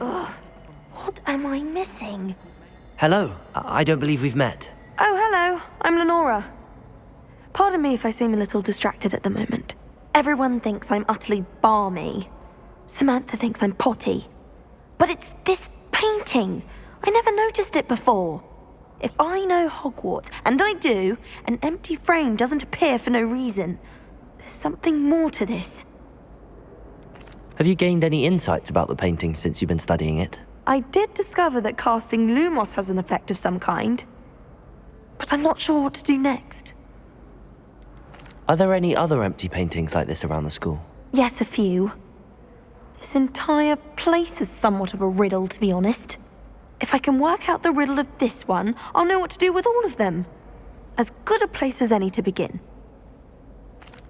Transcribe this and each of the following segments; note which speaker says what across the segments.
Speaker 1: Ugh, what am I missing?
Speaker 2: Hello, I don't believe we've met.
Speaker 1: Oh, hello, I'm Lenora. Pardon me if I seem a little distracted at the moment. Everyone thinks I'm utterly balmy. Samantha thinks I'm potty. But it's this painting. I never noticed it before. If I know Hogwarts, and I do, an empty frame doesn't appear for no reason. There's something more to this.
Speaker 2: Have you gained any insights about the painting since you've been studying it?
Speaker 1: I did discover that casting Lumos has an effect of some kind. But I'm not sure what to do next.
Speaker 2: Are there any other empty paintings like this around the school?
Speaker 1: Yes, a few. This entire place is somewhat of a riddle, to be honest. If I can work out the riddle of this one, I'll know what to do with all of them. As good a place as any to begin.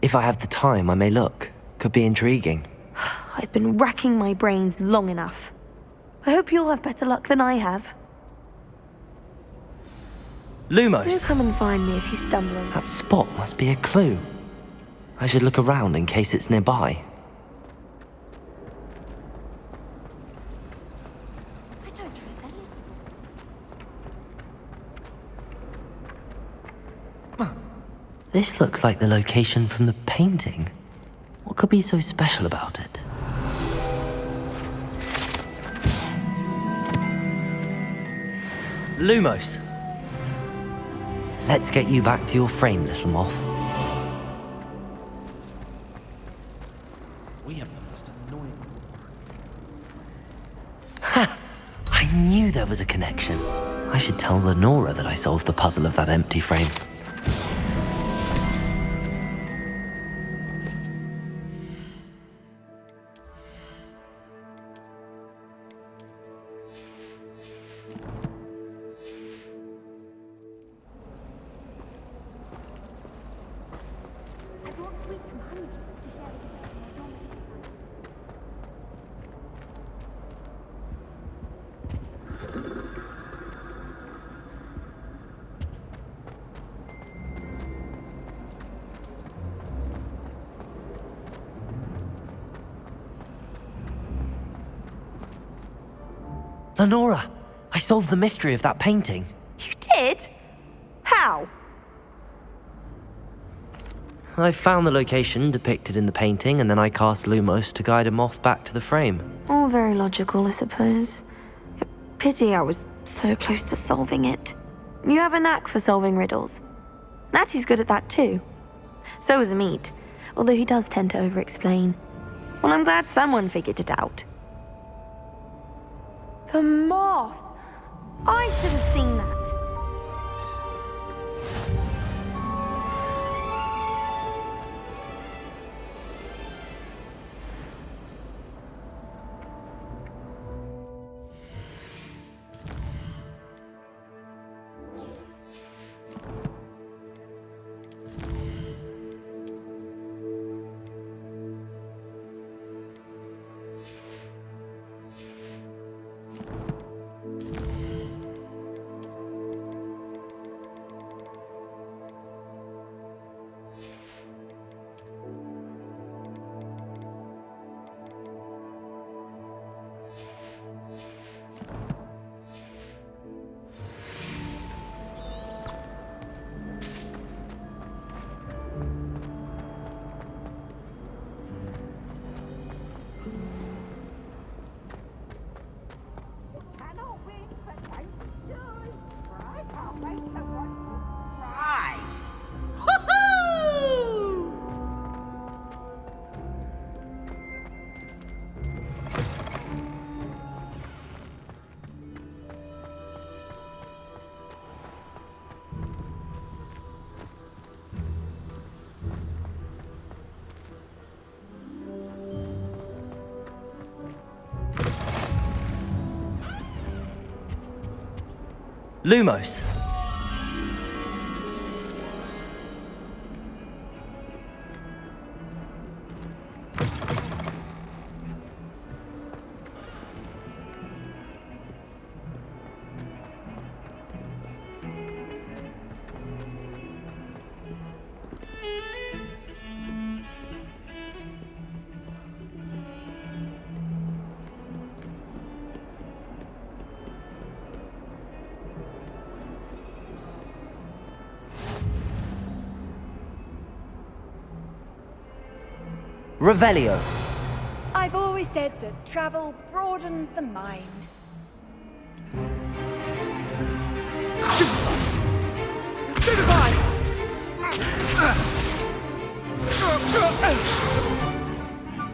Speaker 2: If I have the time, I may look. Could be intriguing.
Speaker 1: I've been racking my brains long enough. I hope you'll have better luck than I have.
Speaker 2: Lumos!
Speaker 1: Do come and find me if you stumble.
Speaker 2: That spot must be a clue. I should look around in case it's nearby.
Speaker 1: I don't trust any.
Speaker 2: This looks like the location from the painting. What could be so special about it? Lumos! Let's get you back to your frame, little moth.
Speaker 3: We have the most annoying...
Speaker 2: Ha! I knew there was a connection. I should tell Lenora that I solved the puzzle of that empty frame. Lenora, I solved the mystery of that painting.
Speaker 1: You did? How?
Speaker 2: I found the location depicted in the painting, and then I cast Lumos to guide a moth back to the frame.
Speaker 1: All very logical, I suppose. Pity I was so close to solving it. You have a knack for solving riddles. Natty's good at that too. So is Amit, although he does tend to over-explain. Well, I'm glad someone figured it out. The moth! I should have seen that.
Speaker 2: Lumos! Revelio.
Speaker 3: I've always said that travel broadens the mind.
Speaker 4: Stupefy!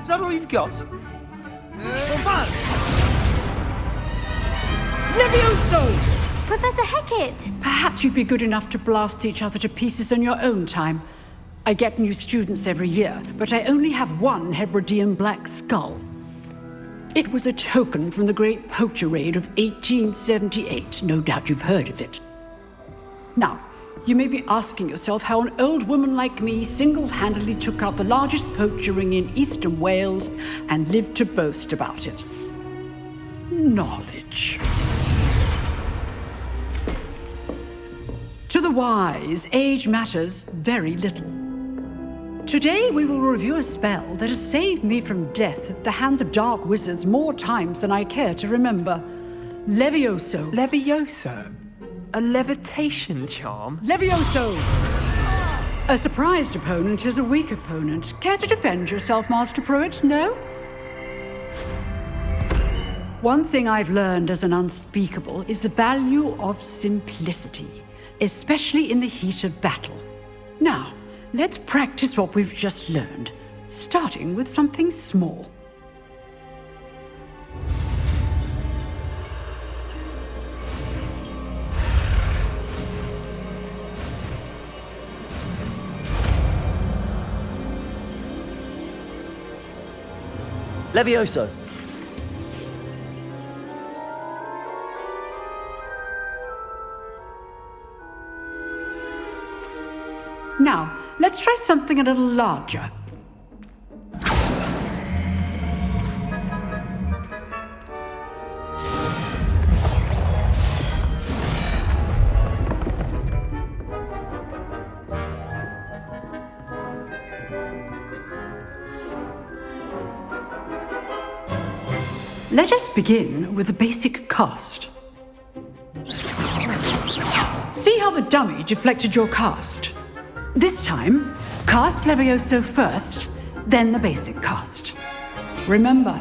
Speaker 4: Is that all you've got?
Speaker 5: Levioso!
Speaker 6: Professor Hecat!
Speaker 5: Perhaps you'd be good enough to blast each other to pieces in your own time. I get new students every year, but I only have one Hebridean black skull. It was a token from the Great Poacher Raid of 1878. No doubt you've heard of it. Now, you may be asking yourself how an old woman like me single-handedly took out the largest poacher ring in eastern Wales and lived to boast about it. Knowledge. To the wise, age matters very little. Today we will review a spell that has saved me from death at the hands of dark wizards more times than I care to remember. Levioso.
Speaker 4: Levioso? A levitation charm?
Speaker 5: Levioso! A surprised opponent is a weak opponent. Care to defend yourself, Master Pruitt? No? One thing I've learned as an unspeakable is the value of simplicity, especially in the heat of battle. Now, let's practice what we've just learned, starting with something small.
Speaker 2: Levioso.
Speaker 5: Now, let's try something a little larger. Let us begin with the basic cast. See how the dummy deflected your cast? This time, cast Levioso first, then the basic cast. Remember,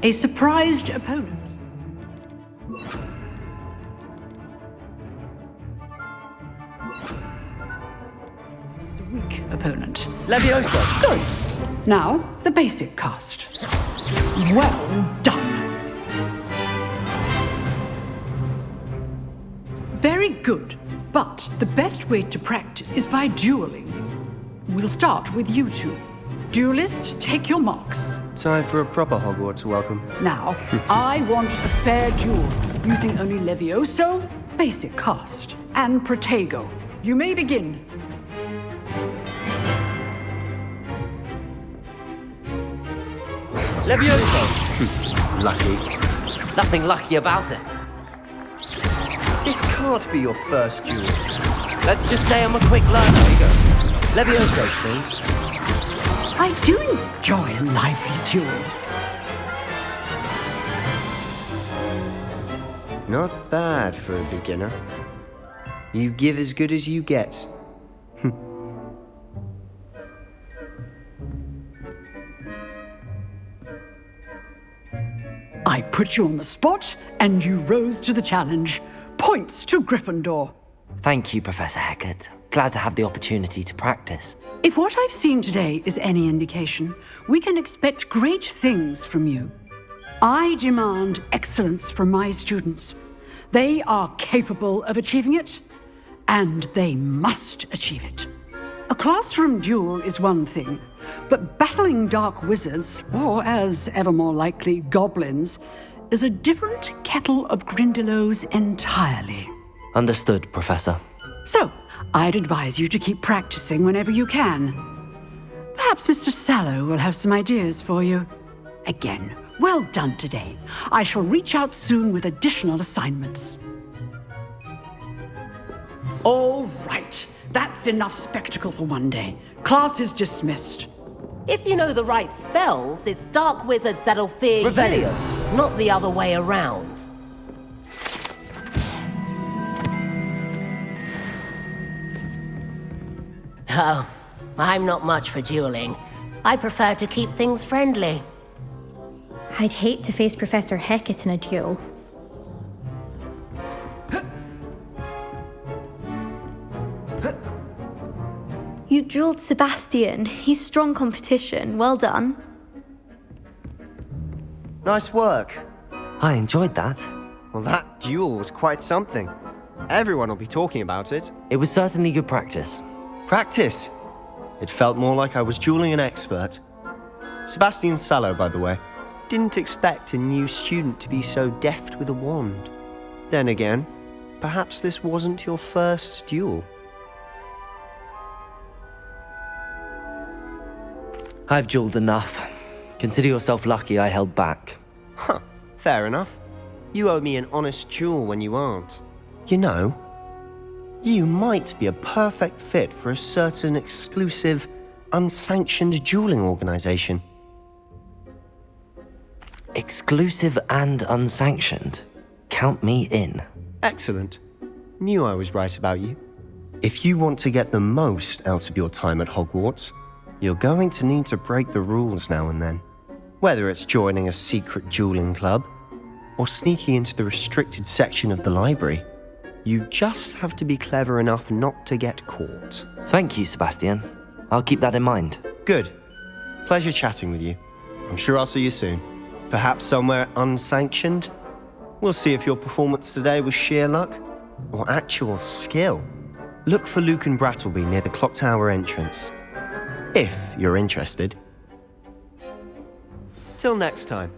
Speaker 5: a surprised opponent. Is a weak opponent.
Speaker 2: Levioso.
Speaker 5: Good. Now, the basic cast. Well done. Very good. But the best way to practice is by dueling. We'll start with you two. Duelists, take your marks.
Speaker 4: Time for a proper Hogwarts welcome.
Speaker 5: Now, I want a fair duel, using only Levioso, basic cast, and Protego. You may begin.
Speaker 2: Levioso.
Speaker 4: Lucky.
Speaker 2: Nothing lucky about it.
Speaker 4: This can't be your first duel.
Speaker 2: Let's just say I'm a quick learner. Here you go. Levioso, please.
Speaker 5: I do enjoy a lively duel.
Speaker 4: Not bad for a beginner. You give as good as you get.
Speaker 5: I put you on the spot, and you rose to the challenge. Points to Gryffindor.
Speaker 2: Thank you, Professor Hecat. Glad to have the opportunity to practice.
Speaker 5: If what I've seen today is any indication, we can expect great things from you. I demand excellence from my students. They are capable of achieving it, and they must achieve it. A classroom duel is one thing, but battling dark wizards, or as ever more likely, goblins, is a different kettle of Grindylows entirely.
Speaker 2: Understood, Professor.
Speaker 5: So, I'd advise you to keep practicing whenever you can. Perhaps Mr. Sallow will have some ideas for you. Again, well done today. I shall reach out soon with additional assignments. All right. That's enough spectacle for one day. Class is dismissed.
Speaker 7: If you know the right spells, it's dark wizards that'll fear
Speaker 2: Revelio.
Speaker 7: you, not the other way around. Oh, I'm not much for dueling. I prefer to keep things friendly.
Speaker 6: I'd hate to face Professor Hecat in a duel. You dueled Sebastian. He's strong competition. Well done.
Speaker 4: Nice work.
Speaker 2: I enjoyed that.
Speaker 4: Well, that duel was quite something. Everyone will be talking about it.
Speaker 2: It was certainly good practice.
Speaker 4: Practice. It felt more like I was dueling an expert. Sebastian Sallow, by the way. Didn't expect a new student to be so deft with a wand. Then again, perhaps this wasn't your first duel.
Speaker 2: I've dueled enough. Consider yourself lucky I held back.
Speaker 4: Huh, fair enough. You owe me an honest duel when you aren't. You know, you might be a perfect fit for a certain exclusive, unsanctioned dueling organization.
Speaker 2: Exclusive and unsanctioned. Count me in.
Speaker 4: Excellent. Knew I was right about you. If you want to get the most out of your time at Hogwarts, you're going to need to break the rules now and then. Whether it's joining a secret dueling club, or sneaking into the restricted section of the library, you just have to be clever enough not to get caught.
Speaker 2: Thank you, Sebastian. I'll keep that in mind.
Speaker 4: Good. Pleasure chatting with you. I'm sure I'll see you soon. Perhaps somewhere unsanctioned? We'll see if your performance today was sheer luck or actual skill. Look for Luke and Brattleby near the clock tower entrance. If you're interested. Till next time.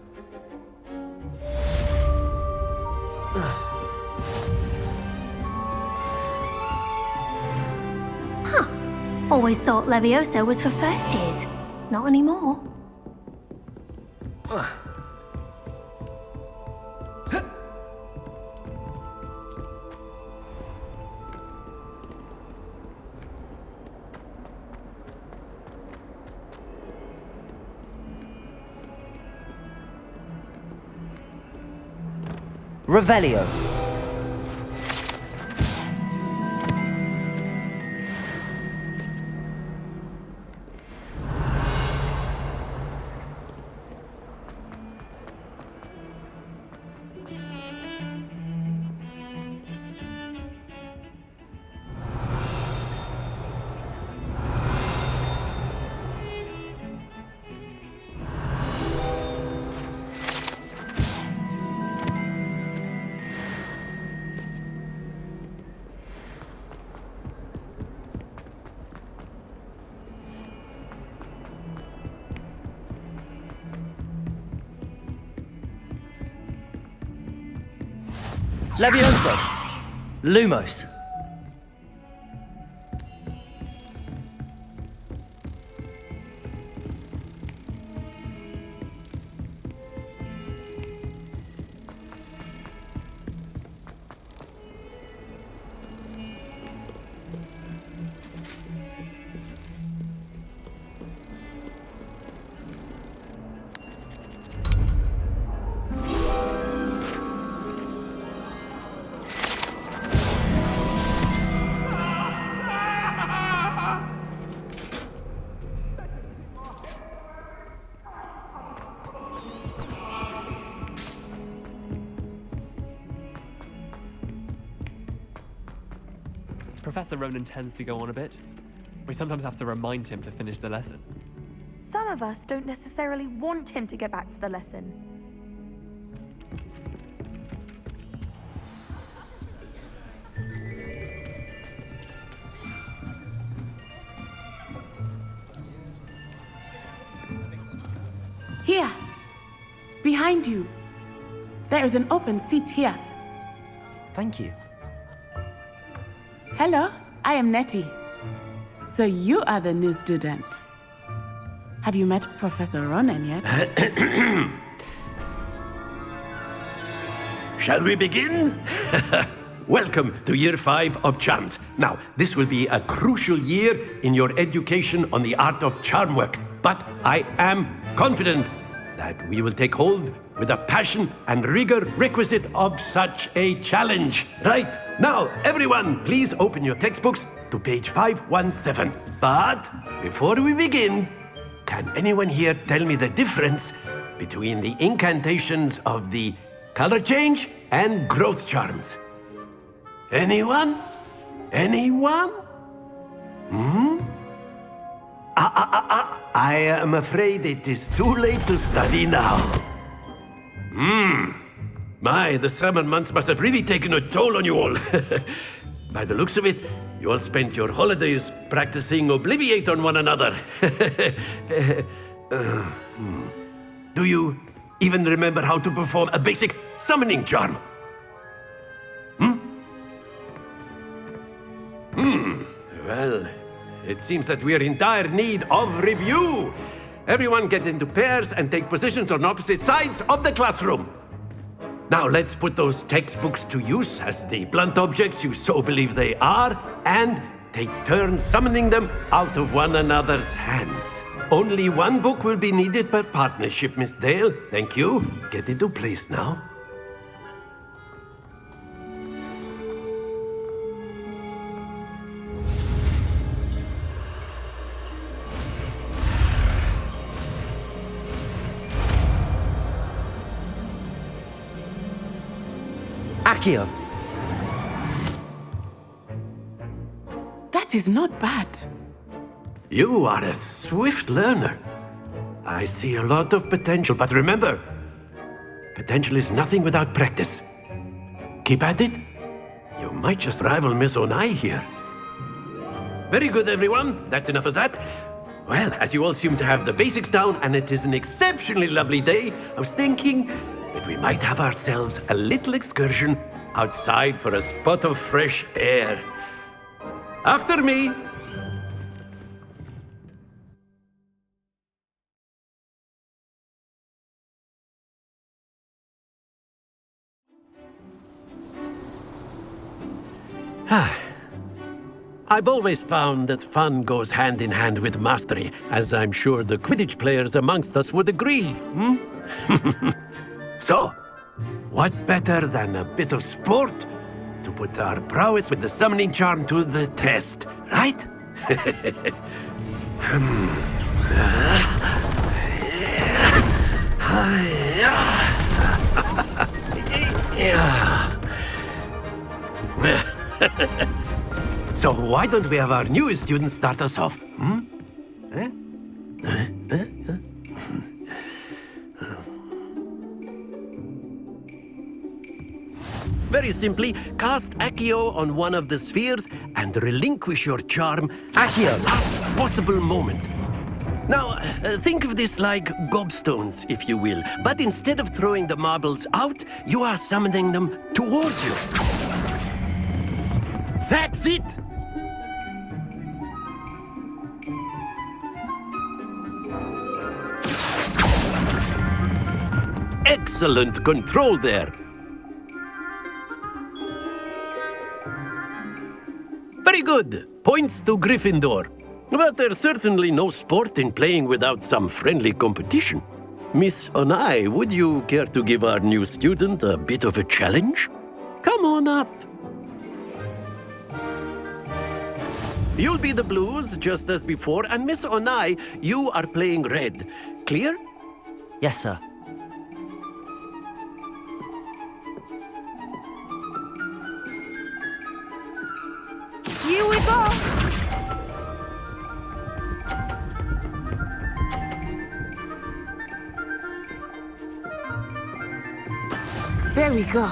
Speaker 6: Always thought Levioso was for first years. Not anymore.
Speaker 2: Revelio. Levioso. Lumos.
Speaker 8: Professor Ronen tends to go on a bit. We sometimes have to remind him to finish the lesson.
Speaker 1: Some of us don't necessarily want him to get back to the lesson.
Speaker 9: Here, behind you. There is an open seat here.
Speaker 2: Thank you.
Speaker 9: Hello, I am Nettie. So you are the new student. Have you met Professor Ronen yet?
Speaker 10: Shall we begin? Welcome to Year 5 of Charms. Now, this will be a crucial year in your education on the art of charm work, but I am confident that we will take hold with the passion and rigor requisite of such a challenge. Right, now, everyone, please open your textbooks to page 517. But before we begin, can anyone here tell me the difference between the incantations of the color change and growth charms? Anyone? Anyone? I am afraid it is too late to study now. My, the summer months must have really taken a toll on you all. By the looks of it, you all spent your holidays practicing Obliviate on one another. Do you even remember how to perform a basic summoning charm? Well, it seems that we are in dire need of review. Everyone get into pairs and take positions on opposite sides of the classroom. Now let's put those textbooks to use as the blunt objects you so believe they are, and take turns summoning them out of one another's hands. Only one book will be needed per partnership, Miss Dale. Thank you. Get into place now.
Speaker 2: Accio!
Speaker 9: That is not bad.
Speaker 10: You are a swift learner. I see a lot of potential, but remember, potential is nothing without practice. Keep at it. You might just rival Miss Onai here. Very good, everyone. That's enough of that. Well, as you all seem to have the basics down, and it is an exceptionally lovely day, I was thinking that we might have ourselves a little excursion outside for a spot of fresh air. After me. I've always found that fun goes hand in hand with mastery, as I'm sure the Quidditch players amongst us would agree. So, what better than a bit of sport to put our prowess with the summoning charm to the test, right? So why don't we have our newest student start us off? Very simply, cast Accio on one of the spheres and relinquish your charm at your last possible moment. Now, think of this like gobstones, if you will, but instead of throwing the marbles out, you are summoning them towards you. That's it! Excellent control there. Very good. Points to Gryffindor. But there's certainly no sport in playing without some friendly competition. Miss Onai, would you care to give our new student a bit of a challenge? Come on up. You'll be the blues, just as before, and Miss Onai, you are playing red. Clear?
Speaker 2: Yes, sir.
Speaker 3: Here we go!
Speaker 9: There we go.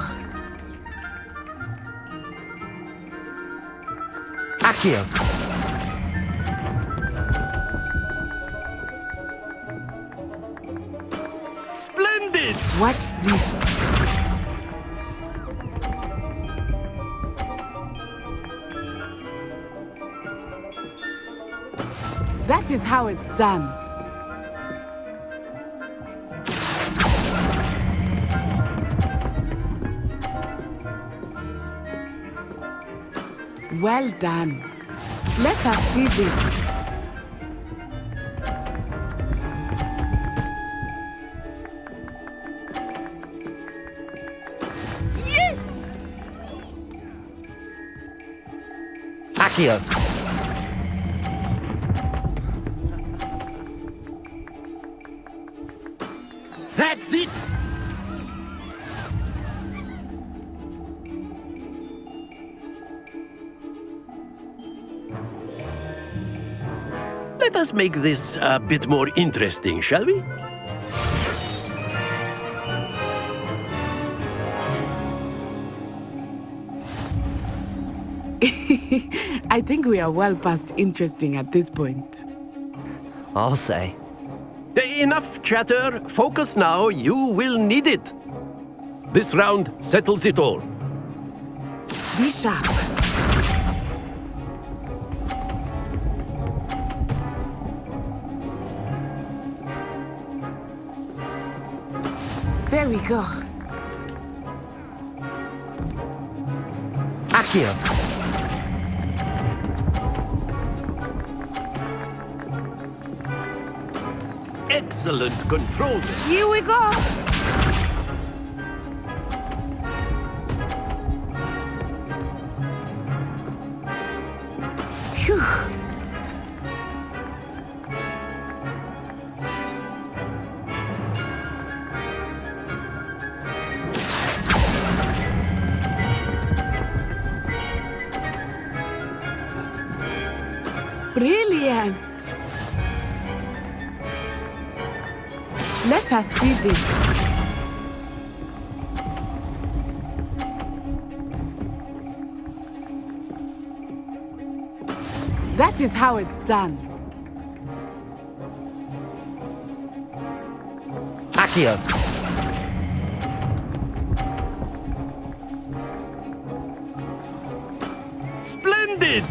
Speaker 2: Accio!
Speaker 10: Splendid!
Speaker 9: Watch this. That is how it's done. Well done. Let us see this. Yes!
Speaker 2: Accio!
Speaker 10: let us make this a bit more interesting, shall we?
Speaker 9: I think we are well past interesting at this point.
Speaker 2: I'll say.
Speaker 10: Enough chatter. Focus now. You will need it. This round settles it all.
Speaker 9: Be sharp. There we go.
Speaker 2: Accio!
Speaker 10: Excellent control.
Speaker 9: Here we go. Phew. Brilliant. Let us see this. That is how it's done.
Speaker 2: Accio!
Speaker 10: Splendid!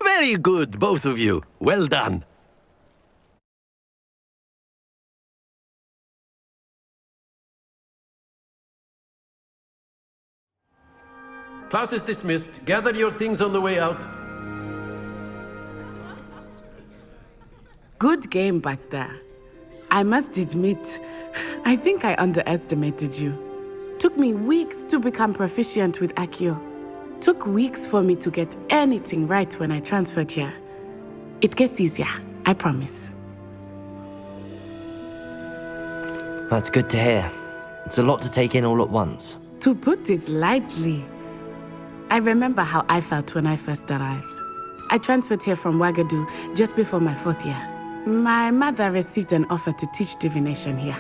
Speaker 10: Very good, both of you. Well done. Class is dismissed. Gather your things on the way out.
Speaker 9: Good game back there. I must admit, I think I underestimated you. Took me weeks to become proficient with Accio. Took weeks for me to get anything right when I transferred here. It gets easier, I promise.
Speaker 2: That's good to hear. It's a lot to take in all at once.
Speaker 9: To put it lightly, I remember how I felt when I first arrived. I transferred here from Wagadu just before my 4th year. My mother received an offer to teach divination here.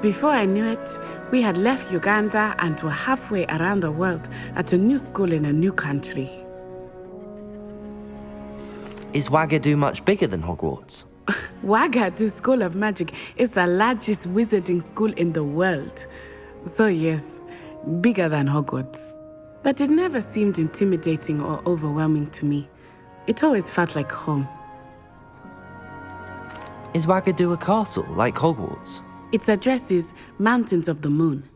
Speaker 9: Before I knew it, we had left Uganda and were halfway around the world at a new school in a new country.
Speaker 2: Is Wagadu much bigger than Hogwarts?
Speaker 9: Wagadu School of Magic is the largest wizarding school in the world. So yes, bigger than Hogwarts. But it never seemed intimidating or overwhelming to me. It always felt like home.
Speaker 2: Is Wagadu a castle, like Hogwarts?
Speaker 9: Its address is Mountains of the Moon.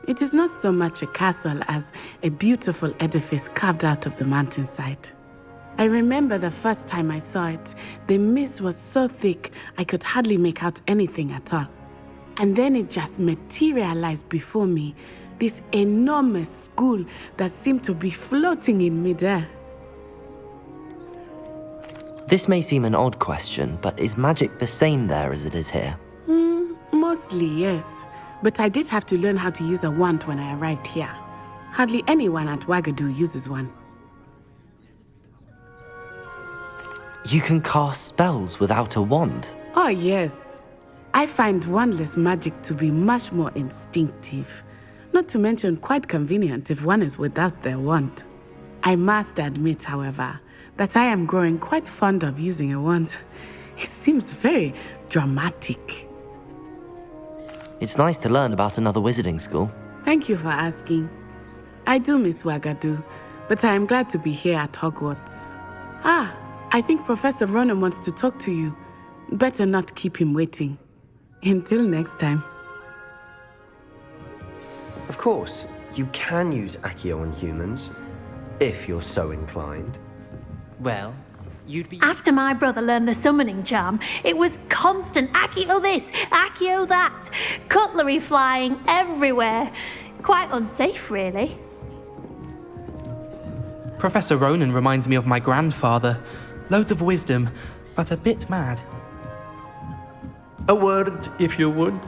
Speaker 9: It is not so much a castle as a beautiful edifice carved out of the mountainside. I remember the first time I saw it, the mist was so thick I could hardly make out anything at all. And then it just materialized before me, this enormous school that seemed to be floating in midair.
Speaker 2: This may seem an odd question, but is magic the same there as it is here?
Speaker 9: Mostly, yes. But I did have to learn how to use a wand when I arrived here. Hardly anyone at Wagadu uses one.
Speaker 2: You can cast spells without a wand?
Speaker 9: Oh, yes. I find wandless magic to be much more instinctive. Not to mention quite convenient if one is without their wand. I must admit, however, that I am growing quite fond of using a wand. It seems very dramatic.
Speaker 2: It's nice to learn about another wizarding school.
Speaker 9: Thank you for asking. I do miss Wagadu, but I am glad to be here at Hogwarts. I think Professor Ronen wants to talk to you. Better not keep him waiting. Until next time.
Speaker 4: Of course, you can use Accio on humans, if you're so inclined.
Speaker 11: Well, you'd be...
Speaker 6: After my brother learned the summoning charm, it was constant Accio this, Accio that, cutlery flying everywhere. Quite unsafe, really.
Speaker 11: Professor Ronen reminds me of my grandfather. Loads of wisdom, but a bit mad.
Speaker 10: A word, if you would.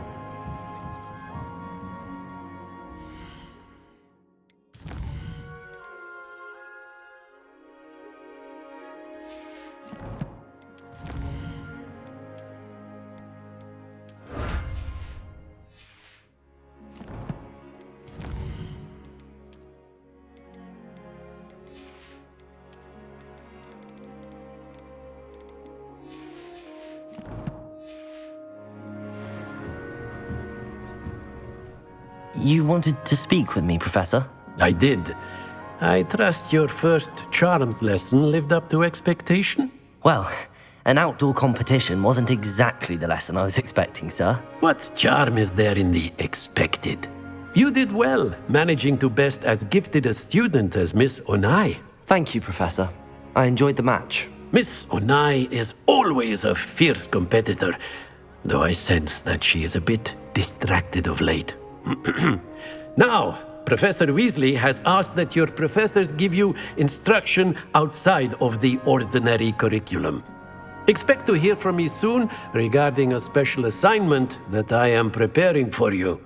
Speaker 2: You wanted to speak with me, Professor?
Speaker 10: I did. I trust your first charms lesson lived up to expectation?
Speaker 2: Well, an outdoor competition wasn't exactly the lesson I was expecting, sir.
Speaker 10: What charm is there in the expected? You did well, managing to best as gifted a student as Miss Onai.
Speaker 2: Thank you, Professor. I enjoyed the match.
Speaker 10: Miss Onai is always a fierce competitor, though I sense that she is a bit distracted of late. Now, Professor Weasley has asked that your professors give you instruction outside of the ordinary curriculum. Expect to hear from me soon regarding a special assignment that I am preparing for you.